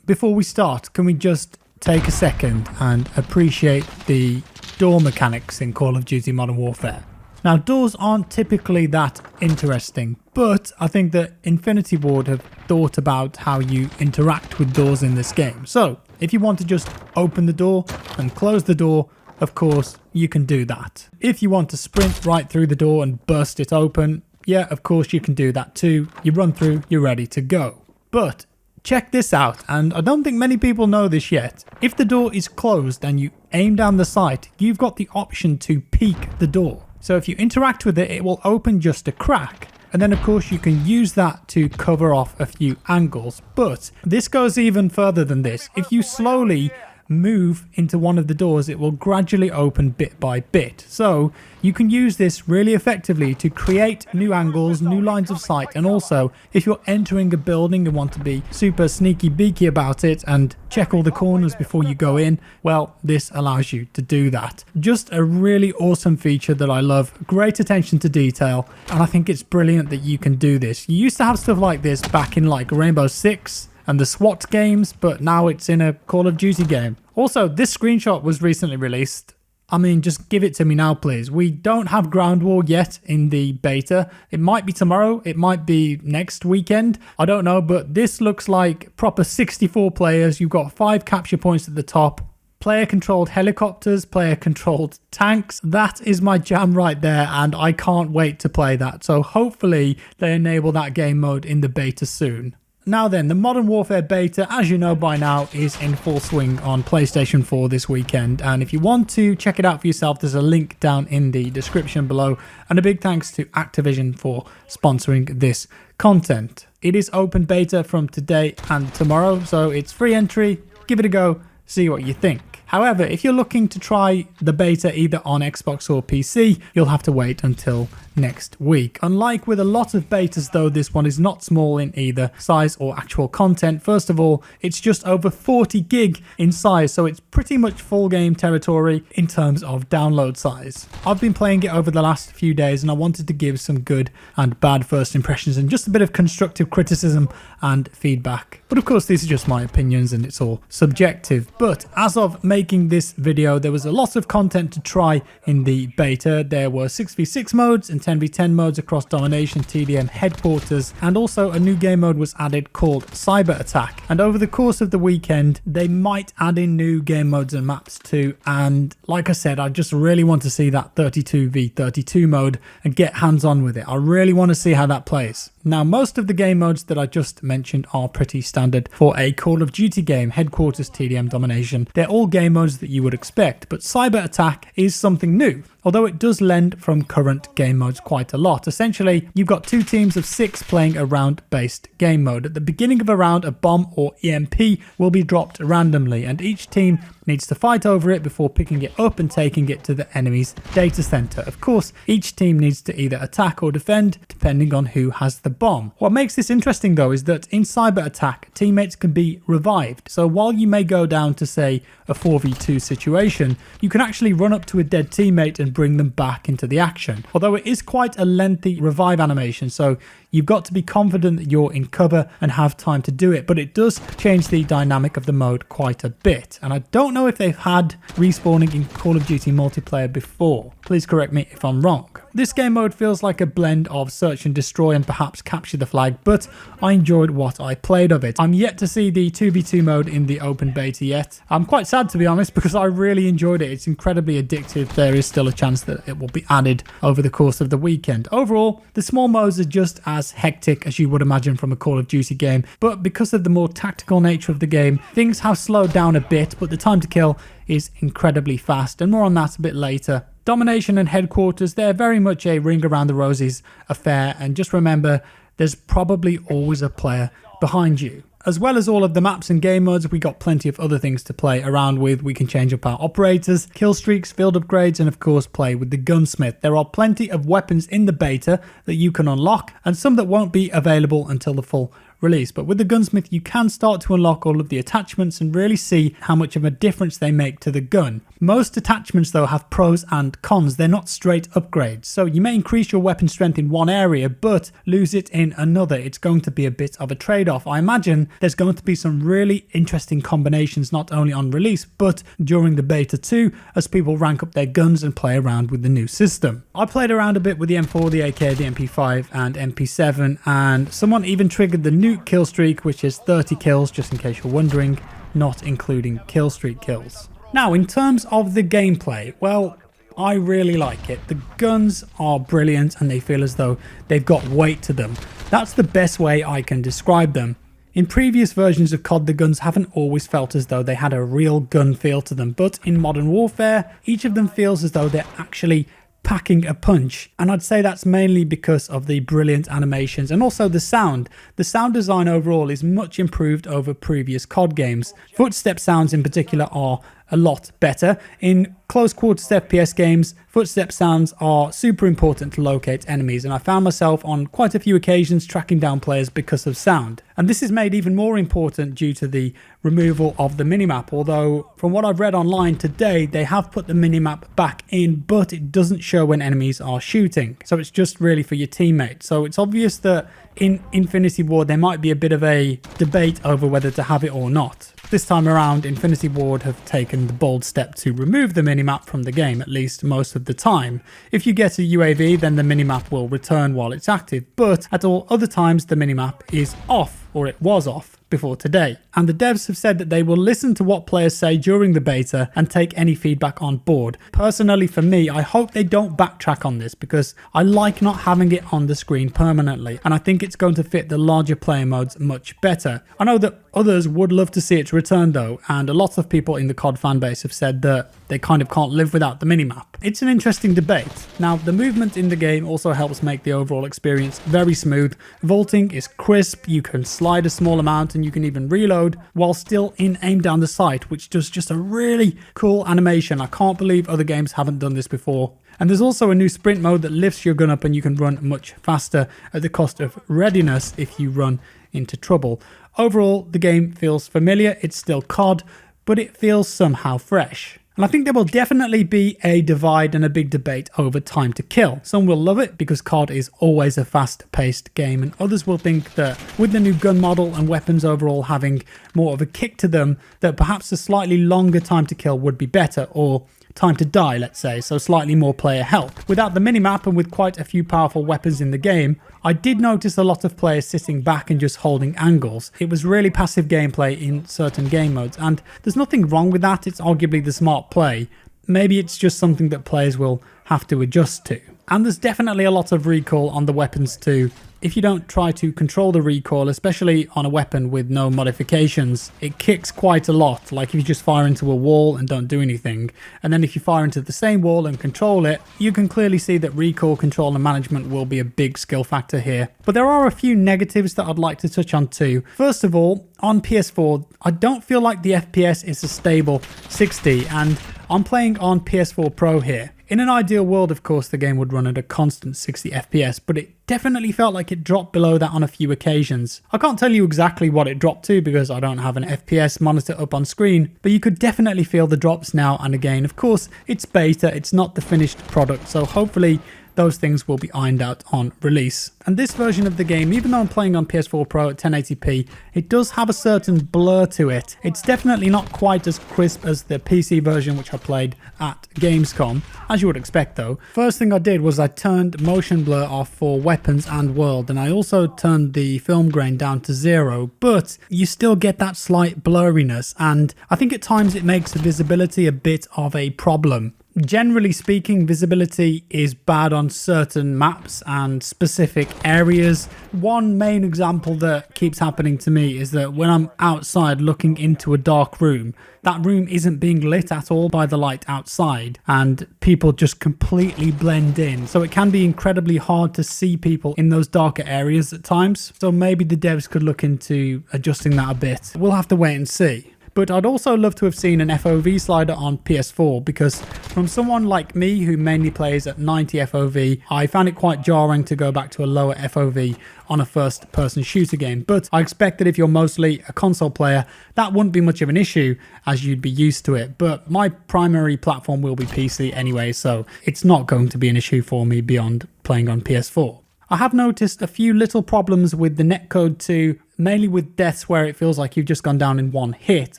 before we start, can we just take a second and appreciate the door mechanics in Call of Duty Modern Warfare? Now, doors aren't typically that interesting, but I think that Infinity Ward have thought about how you interact with doors in this game. So, if you want to just open the door and close the door, of course, you can do that. If you want to sprint right through the door and burst it open, yeah, of course you can do that too. You run through, you're ready to go. But check this out, and I don't think many people know this yet. If the door is closed and you aim down the sight, you've got the option to peek the door. So if you interact with it, it will open just a crack. And then of course you can use that to cover off a few angles. But this goes even further than this. If you slowly move into one of the doors, it will gradually open bit by bit. So you can use this really effectively to create new angles, new lines of sight, and also if you're entering a building and want to be super sneaky beaky about it and check all the corners before you go in, well, this allows you to do that. Just a really awesome feature that I love. Great attention to detail, and I think it's brilliant that you can do this. You used to have stuff like this back in like Rainbow Six and the SWAT games, but now it's in a Call of Duty game. Also, this screenshot was recently released. I mean, just give it to me now, please. We don't have ground war yet in the beta. It might be tomorrow, it might be next weekend, I don't know, but this looks like proper 64 players. You've got 5 capture points at the top, player-controlled helicopters, player-controlled tanks. That is my jam right there, and I can't wait to play that. So hopefully they enable that game mode in the beta soon. Now then, the Modern Warfare beta, as you know by now, is in full swing on PlayStation 4 this weekend. And if you want to check it out for yourself, there's a link down in the description below. And a big thanks to Activision for sponsoring this content. It is open beta from today and tomorrow, so it's free entry. Give it a go, see what you think. However, if you're looking to try the beta either on Xbox or PC, you'll have to wait until next week. Unlike with a lot of betas though, this one is not small in either size or actual content. First of all, it's just over 40 gig in size, so it's pretty much full game territory in terms of download size. I've been playing it over the last few days and I wanted to give some good and bad first impressions and just a bit of constructive criticism and feedback. But of course, these are just my opinions and it's all subjective. But as of making this video, there was a lot of content to try in the beta. There were 6v6 modes and 10v10 modes across Domination, TDM, Headquarters, and also a new game mode was added called Cyber Attack. And over the course of the weekend, they might add in new game modes and maps too. And like I said, I just really want to see that 32v32 mode and get hands on with it. I really want to see how that plays. Now, most of the game modes that I just mentioned are pretty standard for a Call of Duty game, Headquarters, TDM, Domination. They're all game modes that you would expect, but Cyber Attack is something new, although it does lend from current game modes quite a lot. Essentially, you've got 2 teams of 6 playing a round-based game mode. At the beginning of a round, a bomb or EMP will be dropped randomly, and each team needs to fight over it before picking it up and taking it to the enemy's data center. Of course, each team needs to either attack or defend, depending on who has the bomb. What makes this interesting though is that in Cyber Attack, teammates can be revived. So while you may go down to say a 4v2 situation, you can actually run up to a dead teammate and bring them back into the action. Although it is quite a lengthy revive animation, so you've got to be confident that you're in cover and have time to do it, but it does change the dynamic of the mode quite a bit. And I don't know if they've had respawning in Call of Duty multiplayer before. Please correct me if I'm wrong. This game mode feels like a blend of search and destroy and perhaps capture the flag, but I enjoyed what I played of it. I'm yet to see the 2v2 mode in the open beta yet. I'm quite sad to be honest because I really enjoyed it. It's incredibly addictive. There is still a chance that it will be added over the course of the weekend. Overall, the small modes are just as hectic as you would imagine from a Call of Duty game, but because of the more tactical nature of the game, things have slowed down a bit, but the time to kill is incredibly fast, and more on that a bit later. Domination and Headquarters, they're very much a ring around the roses affair, and just remember, there's probably always a player behind you. As well as all of the maps and game modes, we got plenty of other things to play around with. We can change up our operators, kill streaks, field upgrades, and of course play with the Gunsmith. There are plenty of weapons in the beta that you can unlock, and some that won't be available until the full release. But with the Gunsmith, you can start to unlock all of the attachments and really see how much of a difference they make to the gun. Most attachments though have pros and cons. They're not straight upgrades. So you may increase your weapon strength in one area but lose it in another. It's going to be a bit of a trade-off. I imagine there's going to be some really interesting combinations not only on release but during the beta too, as people rank up their guns and play around with the new system. I played around a bit with the M4, the AK, the MP5 and MP7, and someone even triggered the nuke kill streak, which is 30 kills, just in case you're wondering, not including kill streak kills. Now, in terms of the gameplay, well, I really like it. The guns are brilliant and they feel as though they've got weight to them. That's the best way I can describe them. In previous versions of COD, the guns haven't always felt as though they had a real gun feel to them, but in Modern Warfare, each of them feels as though they're actually packing a punch, and I'd say that's mainly because of the brilliant animations and also the sound. The sound design overall is much improved over previous COD games. Footstep sounds in particular are a lot better. In close quarters FPS games, footstep sounds are super important to locate enemies, and I found myself on quite a few occasions tracking down players because of sound. And this is made even more important due to the removal of the minimap, although from what I've read online today, they have put the minimap back in, but it doesn't show when enemies are shooting. So it's just really for your teammates. So it's obvious that in Infinity Ward, there might be a bit of a debate over whether to have it or not. This time around, Infinity Ward have taken the bold step to remove the minimap from the game, at least most of the time. If you get a UAV, then the minimap will return while it's active, but at all other times the minimap is off, or it was off before today. And the devs have said that they will listen to what players say during the beta and take any feedback on board. Personally, for me, I hope they don't backtrack on this because I like not having it on the screen permanently, and I think it's going to fit the larger player modes much better. I know that others would love to see it return though, and a lot of people in the COD fanbase have said that they kind of can't live without the minimap. It's an interesting debate. Now, the movement in the game also helps make the overall experience very smooth. Vaulting is crisp, you can slide a small amount and you can even reload while still in aim down the sight, which does just a really cool animation. I can't believe other games haven't done this before. And there's also a new sprint mode that lifts your gun up and you can run much faster at the cost of readiness if you run into trouble. Overall, the game feels familiar. It's still COD, but it feels somehow fresh. And I think there will definitely be a divide and a big debate over time to kill. Some will love it because COD is always a fast-paced game, and others will think that with the new gun model and weapons overall having more of a kick to them, that perhaps a slightly longer time to kill would be better, or time to die, let's say, so slightly more player help. Without the minimap and with quite a few powerful weapons in the game, I did notice a lot of players sitting back and just holding angles. It was really passive gameplay in certain game modes, and there's nothing wrong with that. It's arguably the smart play. Maybe it's just something that players will have to adjust to. And there's definitely a lot of recoil on the weapons too. If you don't try to control the recoil, especially on a weapon with no modifications, it kicks quite a lot. Like if you just fire into a wall and don't do anything, and then if you fire into the same wall and control it, you can clearly see that recoil control and management will be a big skill factor here. But there are a few negatives that I'd like to touch on too. First of all, on PS4, I don't feel like the FPS is a stable 60, and I'm playing on PS4 Pro here. In an ideal world, of course, the game would run at a constant 60 FPS, but it definitely felt like it dropped below that on a few occasions. I can't tell you exactly what it dropped to because I don't have an FPS monitor up on screen, but you could definitely feel the drops now and again. Of course, it's beta, it's not the finished product, so hopefully those things will be ironed out on release. And this version of the game, even though I'm playing on PS4 Pro at 1080p, it does have a certain blur to it. It's definitely not quite as crisp as the PC version which I played at Gamescom, as you would expect though. First thing I did was I turned motion blur off for weapons and world, and I also turned the film grain down to 0, but you still get that slight blurriness, and I think at times it makes the visibility a bit of a problem. Generally speaking, visibility is bad on certain maps and specific areas. One main example that keeps happening to me is that when I'm outside looking into a dark room, that room isn't being lit at all by the light outside, and people just completely blend in. So it can be incredibly hard to see people in those darker areas at times. So maybe the devs could look into adjusting that a bit. We'll have to wait and see. But I'd also love to have seen an FOV slider on PS4, because from someone like me who mainly plays at 90 FOV, I found it quite jarring to go back to a lower FOV on a first person shooter game. But I expect that if you're mostly a console player, that wouldn't be much of an issue, as you'd be used to it. But my primary platform will be PC anyway, so it's not going to be an issue for me beyond playing on PS4. I have noticed a few little problems with the netcode too, mainly with deaths where it feels like you've just gone down in one hit,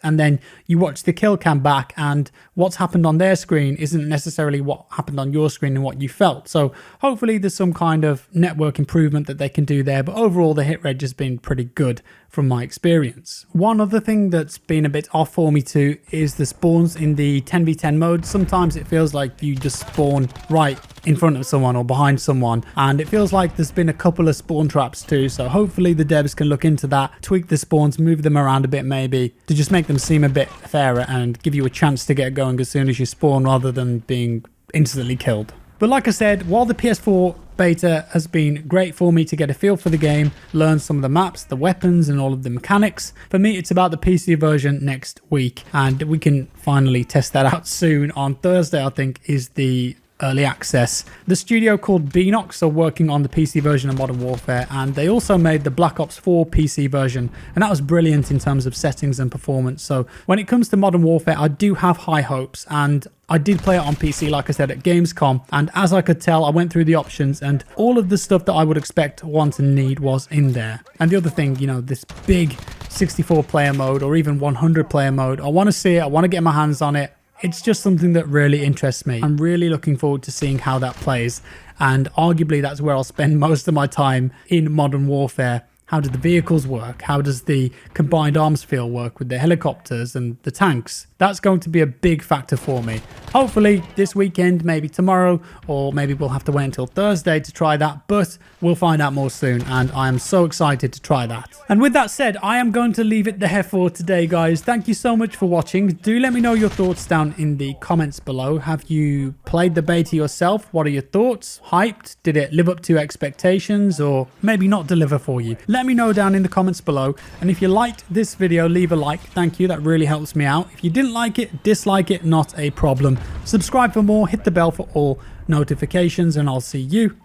and then you watch the kill cam back and what's happened on their screen isn't necessarily what happened on your screen and what you felt. So hopefully there's some kind of network improvement that they can do there, but overall the hit rate has been pretty good from my experience. One other thing that's been a bit off for me too is the spawns in the 10v10 mode. Sometimes it feels like you just spawn right in front of someone or behind someone, and it feels like there's been a couple of spawn traps too, so hopefully the devs can look into that, tweak the spawns, move them around a bit maybe, to just make them seem a bit fairer and give you a chance to get going as soon as you spawn rather than being instantly killed. But like I said, while the PS4 beta has been great for me to get a feel for the game, learn some of the maps, the weapons and all of the mechanics, for me it's about the PC version next week, and we can finally test that out soon. On Thursday I think is the early access. The studio called Beanox are working on the PC version of Modern Warfare, and they also made the Black Ops 4 PC version, and that was brilliant in terms of settings and performance. So when it comes to Modern Warfare, I do have high hopes, and I did play it on PC, like I said, at Gamescom, and as I could tell, I went through the options and all of the stuff that I would expect, want and need was in there. And the other thing, you know, this big 64 player mode or even 100 player mode, I want to see it, I want to get my hands on it. It's just something that really interests me. I'm really looking forward to seeing how that plays, and arguably that's where I'll spend most of my time in Modern Warfare. How do the vehicles work? How does the combined arms field work with the helicopters and the tanks? That's going to be a big factor for me. Hopefully this weekend, maybe tomorrow, or maybe we'll have to wait until Thursday to try that, but we'll find out more soon, and I am so excited to try that. And with that said, I am going to leave it there for today, guys. Thank you so much for watching. Do let me know your thoughts down in the comments below. Have you played the beta yourself? What are your thoughts? Hyped? Did it live up to expectations, or maybe not deliver for you? Let me know down in the comments below, and if you liked this video, leave a like. Thank you, that really helps me out. If you didn't like it, dislike it, not a problem. Subscribe for more, hit the bell for all notifications, and I'll see you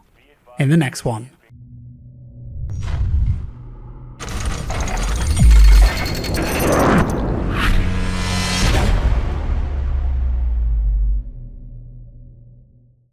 in the next one.